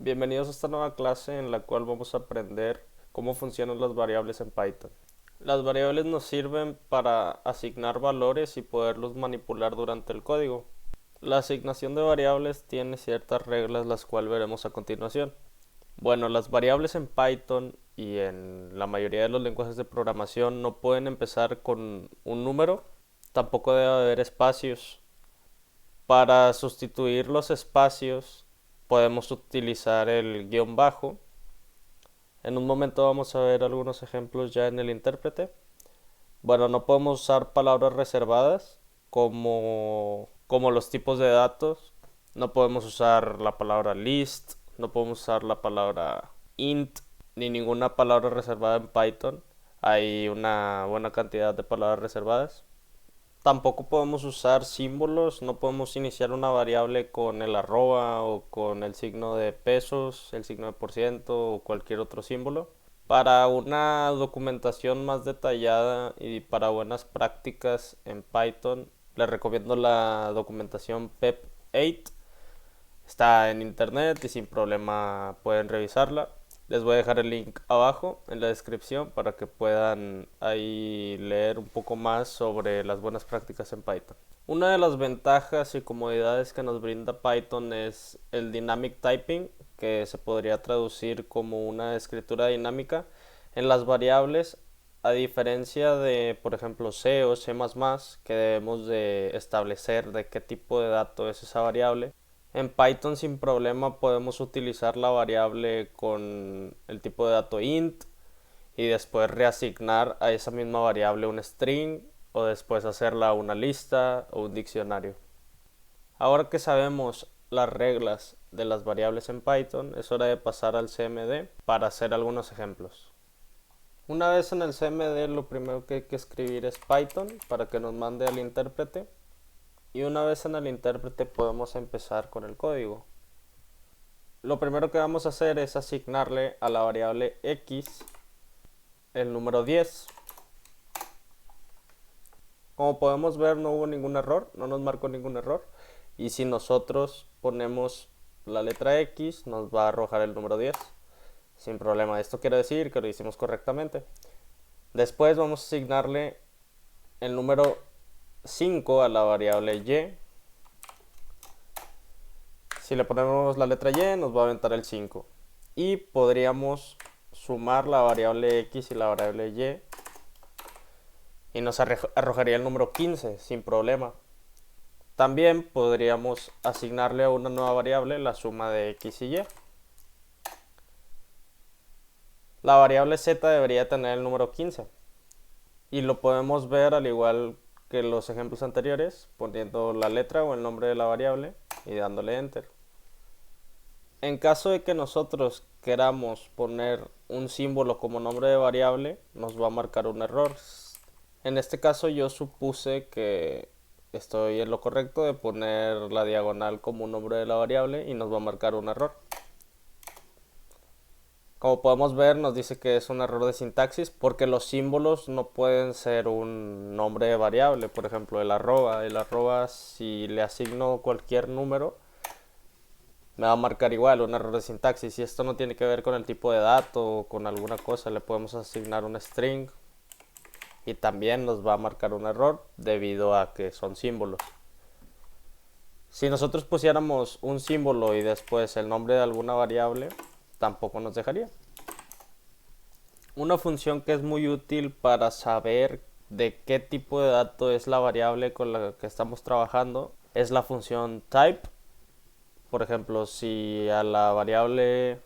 Bienvenidos a esta nueva clase en la cual vamos a aprender cómo funcionan las variables en Python. Las variables nos sirven para asignar valores y poderlos manipular durante el código. La asignación de variables tiene ciertas reglas las cuales veremos a continuación. Bueno, las variables en Python y en la mayoría de los lenguajes de programación no pueden empezar con un número, tampoco debe haber espacios. Para sustituir los espacios podemos utilizar el guión bajo. En un momento vamos a ver algunos ejemplos ya en el intérprete. Bueno, no podemos usar palabras reservadas como los tipos de datos. No podemos usar la palabra list, no podemos usar la palabra int, ni ninguna palabra reservada en Python. Hay una buena cantidad de palabras reservadas. Tampoco podemos usar símbolos, no podemos iniciar una variable con el arroba o con el signo de pesos, el signo de por ciento o cualquier otro símbolo. Para una documentación más detallada y para buenas prácticas en Python, les recomiendo la documentación PEP8. Está en internet y sin problema pueden revisarla. Les voy a dejar el link abajo en la descripción para que puedan ahí leer un poco más sobre las buenas prácticas en Python. Una de las ventajas y comodidades que nos brinda Python es el Dynamic Typing, que se podría traducir como una escritura dinámica en las variables, a diferencia de, por ejemplo, C o C++, que debemos de establecer de qué tipo de dato es esa variable. En Python sin problema podemos utilizar la variable con el tipo de dato int y después reasignar a esa misma variable un string o después hacerla una lista o un diccionario. Ahora que sabemos las reglas de las variables en Python, es hora de pasar al CMD para hacer algunos ejemplos. Una vez en el CMD, lo primero que hay que escribir es Python para que nos mande al intérprete. Y una vez en el intérprete podemos empezar con el código. Lo primero que vamos a hacer es asignarle a la variable x el número 10. Como podemos ver, no hubo ningún error, no nos marcó ningún error. Y si nosotros ponemos la letra x, nos va a arrojar el número 10 sin problema. Esto quiere decir que lo hicimos correctamente. Después vamos a asignarle el número 5 a la variable y. Si le ponemos la letra y, nos va a aventar el 5. Y podríamos sumar la variable x y la variable y nos arrojaría el número 15 sin problema. También podríamos asignarle a una nueva variable la suma de x y y. La variable z debería tener el número 15. Y lo podemos ver al igual que los ejemplos anteriores, poniendo la letra o el nombre de la variable y dándole enter. En caso de que nosotros queramos poner un símbolo como nombre de variable, nos va a marcar un error. En este caso yo supuse que estoy en lo correcto de poner la diagonal como un nombre de la variable y nos va a marcar un error. Como podemos ver, nos dice que es un error de sintaxis porque los símbolos no pueden ser un nombre de variable. Por ejemplo, el arroba, si le asigno cualquier número, me va a marcar igual un error de sintaxis. Y esto no tiene que ver con el tipo de dato o con alguna cosa, le podemos asignar un string y también nos va a marcar un error debido a que son símbolos. Si nosotros pusiéramos un símbolo y después el nombre de alguna variable, tampoco nos dejaría. Una función que es muy útil para saber de qué tipo de dato es la variable con la que estamos trabajando es la función type. Por ejemplo, si a la variable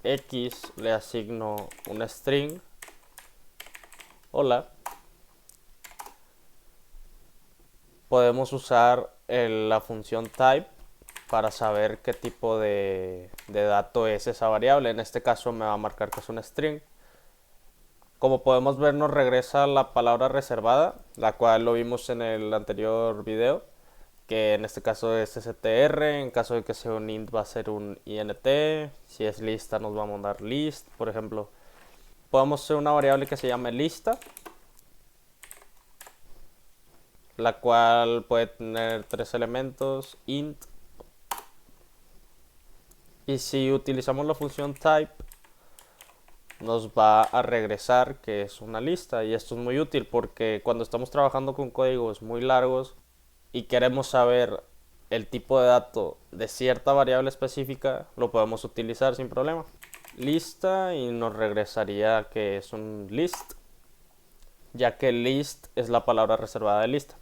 x le asigno un string, hola, podemos usar la función type para saber qué tipo de dato es esa variable. En este caso me va a marcar que es un string. Como podemos ver, nos regresa la palabra reservada, la cual lo vimos en el anterior video, que en este caso es str. En caso de que sea un int va a ser un int. Si es lista nos va a mandar list. Por ejemplo, podemos hacer una variable que se llame lista, la cual puede tener tres elementos: int, Y si utilizamos la función type, nos va a regresar que es una lista. Y esto es muy útil porque cuando estamos trabajando con códigos muy largos y queremos saber el tipo de dato de cierta variable específica, lo podemos utilizar sin problema. Lista y nos regresaría que es un list, ya que list es la palabra reservada de lista.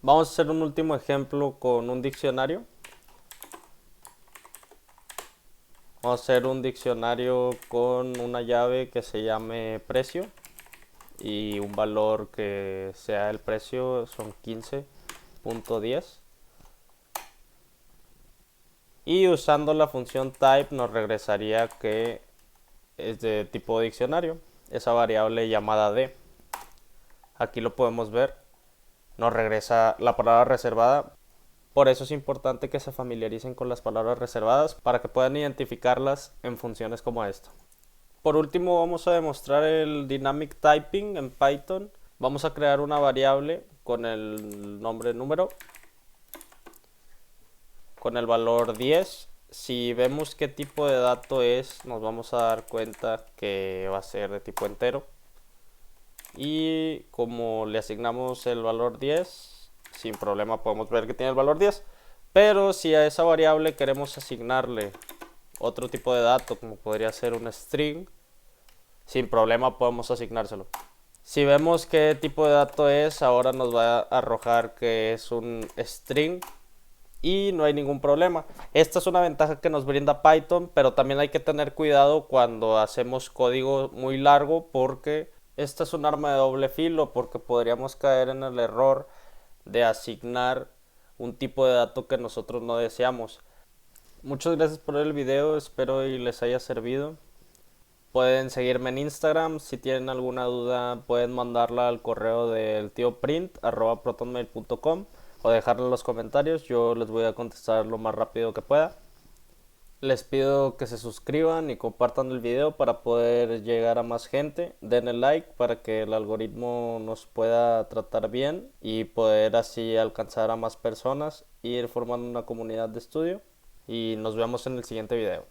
Vamos a hacer un último ejemplo con un diccionario. Vamos a hacer un diccionario con una llave que se llame precio y un valor que sea el precio, son 15.10. Y usando la función type nos regresaría que es de tipo diccionario, esa variable llamada d. Aquí lo podemos ver, nos regresa la palabra reservada. Por eso es importante que se familiaricen con las palabras reservadas para que puedan identificarlas en funciones como esta. Por último, vamos a demostrar el dynamic typing en Python. Vamos a crear una variable con el nombre número, con el valor 10. Si vemos qué tipo de dato es, nos vamos a dar cuenta que va a ser de tipo entero. Y como le asignamos el valor 10, sin problema podemos ver que tiene el valor 10. Pero si a esa variable queremos asignarle otro tipo de dato, como podría ser un string, sin problema podemos asignárselo. Si vemos qué tipo de dato es, ahora nos va a arrojar que es un string y no hay ningún problema. Esta es una ventaja que nos brinda Python, pero también hay que tener cuidado cuando hacemos código muy largo porque esta es un arma de doble filo, porque podríamos caer en el error de asignar un tipo de dato que nosotros no deseamos. Muchas gracias por el video, espero y les haya servido. Pueden seguirme en Instagram, si tienen alguna duda pueden mandarla al correo del tío print @protonmail.com o dejarla en los comentarios, yo les voy a contestar lo más rápido que pueda. Les pido que se suscriban y compartan el video para poder llegar a más gente. Denle like para que el algoritmo nos pueda tratar bien y poder así alcanzar a más personas e ir formando una comunidad de estudio. Y nos vemos en el siguiente video.